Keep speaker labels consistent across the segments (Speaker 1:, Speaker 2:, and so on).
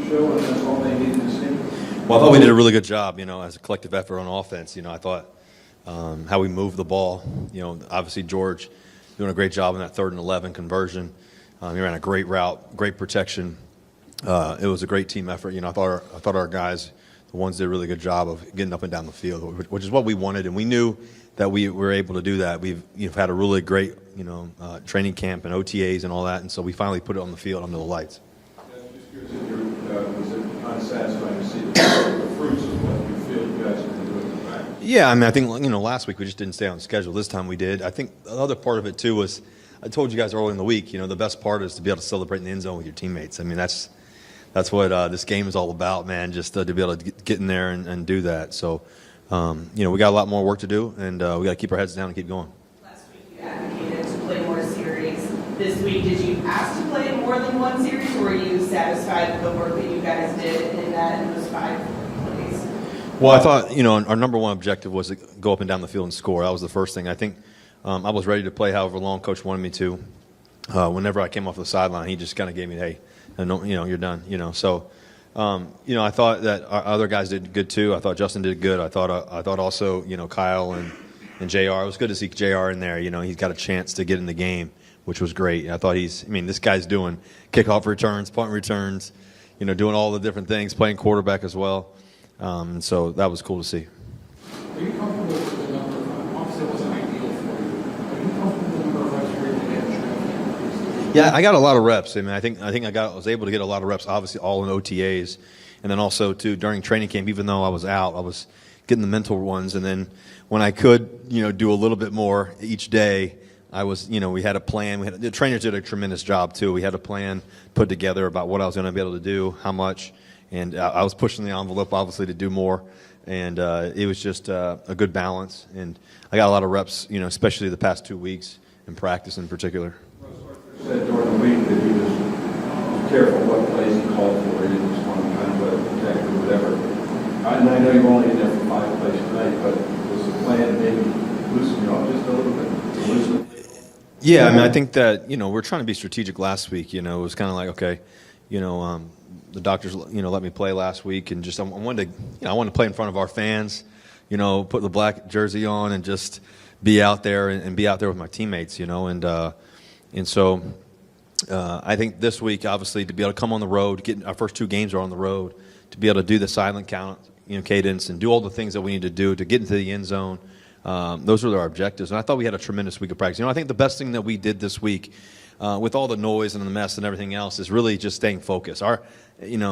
Speaker 1: show, and that's all they needed to see?
Speaker 2: Well, I thought we did a really good job, as a collective effort on offense. I thought how we moved the ball. Obviously George doing a great job in that 3rd and 11 conversion. He ran a great route, great protection. It was a great team effort. I thought our guys, the ones did a really good job of getting up and down the field, which is what we wanted, and we knew that we were able to do that. We've had a really great training camp and OTAs and all that, and so we finally put it on the field under the lights.
Speaker 1: Just curious if was it unsatisfying to see the fruits of what you feel you guys have been doing in practice?
Speaker 2: Yeah, I think last week we just didn't stay on schedule. This time we did. I think the other part of it too was I told you guys early in the week. The best part is to be able to celebrate in the end zone with your teammates. That's what this game is all about, man. Just to be able to get in there and do that. So, we got a lot more work to do, and we got to keep our heads down and keep going.
Speaker 3: Last week you advocated to play more series. This week, did you ask to play more than one series, or were you satisfied with the work that you guys did in those 5 plays?
Speaker 2: Well, I thought, our number one objective was to go up and down the field and score. That was the first thing. I think I was ready to play however long Coach wanted me to. Whenever I came off the sideline, he just kind of gave me, hey, you're done. So, I thought that our other guys did good too. I thought Justin did good. I thought also, Kyle and JR. It was good to see JR in there. He's got a chance to get in the game, which was great. I thought this guy's doing kickoff returns, punt returns, doing all the different things, playing quarterback as well. And so that was cool to see.
Speaker 4: Are you comfortable with the number of, obviously it wasn't ideal for you, are you comfortable with the number of reps you're able to get in training?
Speaker 2: Yeah, I got a lot of reps. I think I was able to get a lot of reps, obviously all in OTAs, and then also too during training camp. Even though I was out, I was getting the mental ones, and then when I could, do a little bit more each day, I was, we had a plan. The trainers did a tremendous job too. We had a plan put together about what I was going to be able to do, how much, and I was pushing the envelope obviously to do more, and it was just a good balance. And I got a lot of reps, especially the past 2 weeks in practice in particular.
Speaker 1: Said during the week that he was careful what plays he called for. He didn't just want to kind of let it protect or whatever. And I know you were only in there for 5 plays tonight, but was the plan to maybe loosen you up just a little bit?
Speaker 2: Yeah, I think that, we're trying to be strategic last week. It was kind of like, okay, the doctors, let me play last week, and just I wanted to play in front of our fans, put the black jersey on and just be out there and be out there with my teammates, and so I think this week, obviously, to be able to come on the road, our first 2 games are on the road, to be able to do the silent count, cadence, and do all the things that we need to do to get into the end zone. Those are our objectives, and I thought we had a tremendous week of practice. I think the best thing that we did this week, with all the noise and the mess and everything else, is really just staying focused.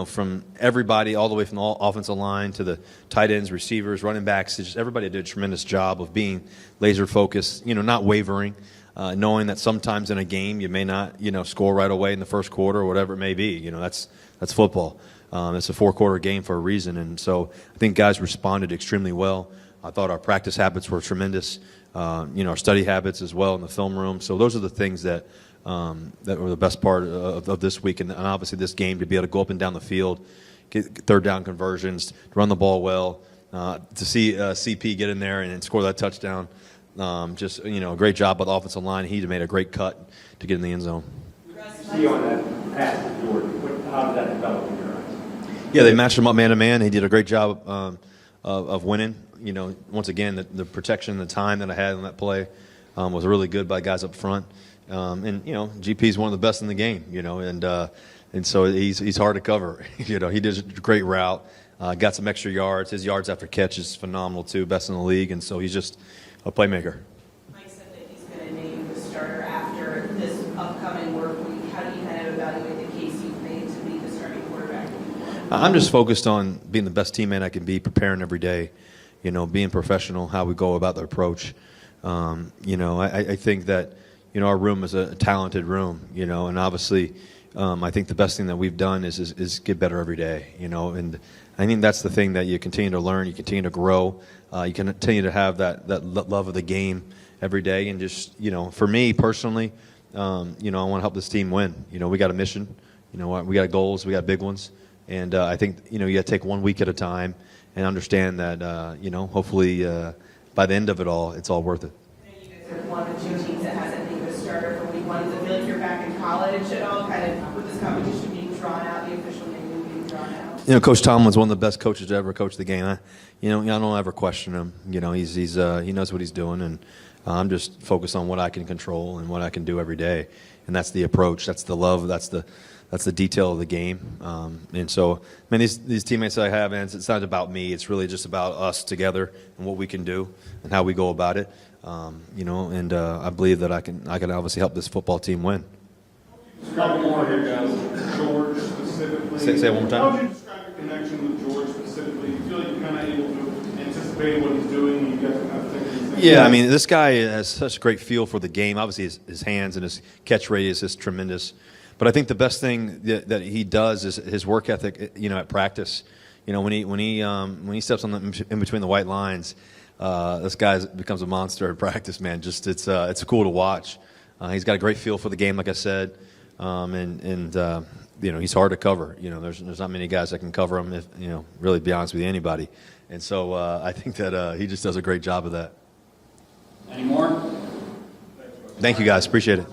Speaker 2: From everybody, all the way from the offensive line to the tight ends, receivers, running backs, just everybody did a tremendous job of being laser focused, not wavering, knowing that sometimes in a game you may not, score right away in the first quarter or whatever it may be. That's football. It's a 4-quarter game for a reason, and so I think guys responded extremely well. I thought our practice habits were tremendous, our study habits as well in the film room. So those are the things that were the best part of this week, and obviously this game, to be able to go up and down the field, get 3rd down conversions, to run the ball well, to see CP get in there and score that touchdown. Just a great job by the offensive line. He made a great cut to get in the end zone.
Speaker 5: See on that pass to George, how did that develop in your eyes?
Speaker 2: Yeah, they matched him up man to man. He did a great job of winning. Once again, the protection, the time that I had on that play was really good by guys up front. And GP is one of the best in the game. And so he's hard to cover. He did a great route, got some extra yards. His yards after catch is phenomenal too, best in the league. And so he's just a playmaker.
Speaker 3: Mike said that he's going to name the starter after this upcoming work week. How do you kind of evaluate the case you've made to be the starting quarterback?
Speaker 2: I'm just focused on being the best teammate I can be, preparing every day, being professional, how we go about the approach. I think that, our room is a talented room, and obviously I think the best thing that we've done is get better every day, and I think that's the thing that you continue to learn, you continue to grow, you continue to have that love of the game every day, and just, for me personally, I want to help this team win. We got a mission, we got goals, we got big ones, and I think, you got to take 1 week at a time and understand that, hopefully by the end of it all, it's all worth it.
Speaker 3: You guys are one of the 2 teams that hasn't named a starter for week 1. Does it feel like you're back in college at all, kind of with this competition being drawn out, the official name being drawn
Speaker 2: Coach Tomlin's one of the best coaches to ever coach the game. I don't ever question him. He knows what he's doing, and I'm just focused on what I can control and what I can do every day, and that's the approach, that's the love, that's the detail of the game. And so, these teammates that I have, and it's not about me. It's really just about us together and what we can do and how we go about it. And I believe that I can obviously help this football team win.
Speaker 6: A couple more here, guys. George specifically.
Speaker 2: Say it one more time.
Speaker 6: How would you describe your connection with George specifically? Do you feel like you're kind of able to anticipate what he's doing and you guys kind of think these things?
Speaker 2: Yeah, this guy has such a great feel for the game. Obviously, his hands and his catch radius is tremendous. But I think the best thing that he does is his work ethic. At practice, when he steps on in between the white lines, this guy becomes a monster at practice. Man, it's cool to watch. He's got a great feel for the game, like I said, he's hard to cover. There's not many guys that can cover him. If really, to be honest with you, anybody. And so I think that he just does a great job of that.
Speaker 5: Any more?
Speaker 2: Thank you, guys. Appreciate it.